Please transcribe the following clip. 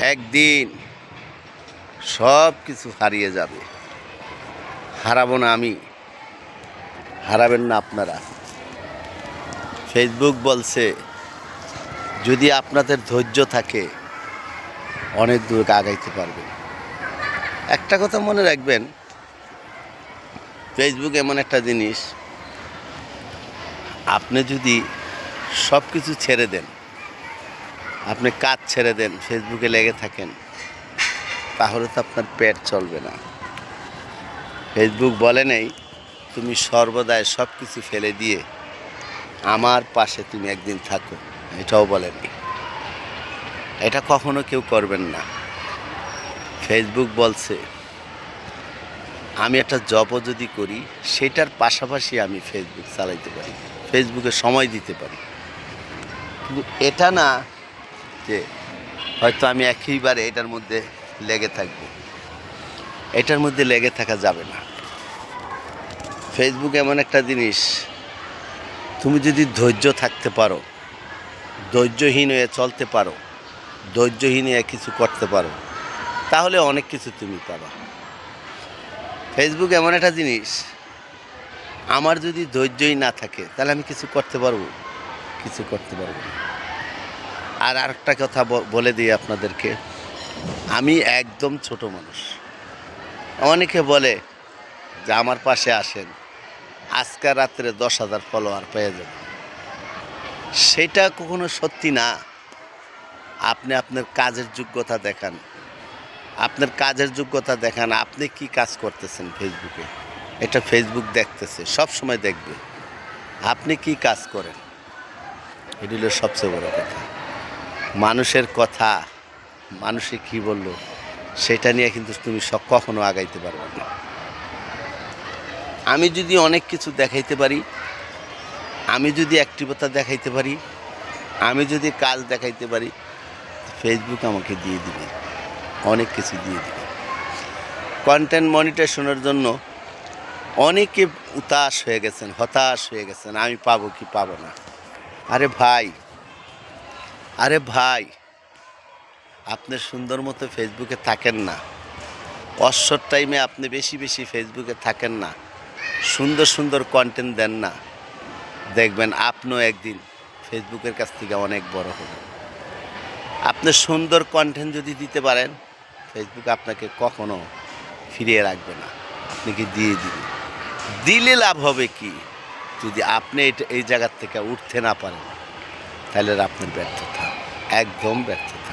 একদিন সব কিছু হারিয়ে যাবে। হারাবো না আমি, হারাবেন না আপনারা। ফেসবুক বলছে যদি আপনাদের ধৈর্য থাকে অনেক দূর আগাইতে পারবেন। একটা কথা মনে রাখবেন, ফেসবুক এমন একটা জিনিস, আপনি যদি সব কিছু ছেড়ে দেন, আপনি কাজ ছেড়ে দেন, ফেসবুকে লেগে থাকেন, তাহলে তো আপনার পেট চলবে না। ফেসবুক বলে নেই তুমি সর্বদাই সব কিছু ফেলে দিয়ে আমার পাশে তুমি একদিন থাকো, এটাও বলেনি। এটা কখনো কেউ করবেন না। ফেসবুক বলছে আমি একটা জবও যদি করি সেটার পাশাপাশি আমি ফেসবুক চালাইতে পারি, ফেসবুকে সময় দিতে পারি। কিন্তু এটা না যে হয়তো আমি একইবারে এটার মধ্যে লেগে থাকবো, এটার মধ্যে লেগে থাকা যাবে না। ফেসবুক এমন একটা জিনিস, তুমি যদি ধৈর্য থাকতে পারো, ধৈর্যহীন হয়ে চলতে পারো, ধৈর্যহীন হয়ে কিছু করতে পারো, তাহলে অনেক কিছু তুমি পাবা। ফেসবুক এমন একটা জিনিস, আমার যদি ধৈর্যই না থাকে তাহলে আমি কিছু করতে পারবো, কিছু করতে পারবো না। আর আরেকটা কথা বলে দিই আপনাদেরকে, আমি একদম ছোট মানুষ। অনেকে বলে যে আমার পাশে আসেন, আজকাল রাত্রে 10,000 ফলোয়ার পেয়ে যাবেন। সেটা কখনো সত্যি না। আপনি আপনার কাজের যোগ্যতা দেখান, আপনার কাজের যোগ্যতা দেখান, আপনি কি কাজ করতেছেন ফেসবুকে, এটা ফেসবুক দেখতেছে, সব সময় দেখবে আপনি কি কাজ করেন। এটি হলো সবচেয়ে বড় কথা। মানুষের কথা, মানুষে কি বললো সেটা নিয়ে কিন্তু তুমি কখনো আগাইতে পারবে না। আমি যদি অনেক কিছু দেখাইতে পারি, আমি যদি অ্যাক্টিভতা দেখাইতে পারি, আমি যদি কাজ দেখাইতে পারি, ফেসবুক আমাকে দিয়ে দিবে, অনেক কিছু দিয়ে দিবে। কন্টেন্ট মনিটাইজেশনের জন্য অনেকে উতাশ হয়ে গেছেন, হতাশ হয়ে গেছেন, আমি পাবো কি পাবো না। আরে ভাই, আরে ভাই, আপনি সুন্দর মতো ফেসবুকে থাকেন না, অবসর টাইমে আপনি বেশি বেশি ফেসবুকে থাকেন না, সুন্দর সুন্দর কন্টেন্ট দেন না, দেখবেন আপনিও একদিন ফেসবুকের কাছ থেকে অনেক বড় হবেন। আপনি সুন্দর কন্টেন্ট যদি দিতে পারেন, ফেসবুক আপনাকে কখনো ফিরিয়ে রাখবে না, আপনাকে দিয়ে দিবে। দিলে লাভ হবে কি, যদি আপনি এই জায়গার থেকে উঠতে না পারেন, তাহলে আপনার ব্যর্থতা, একদম ব্যর্থতা।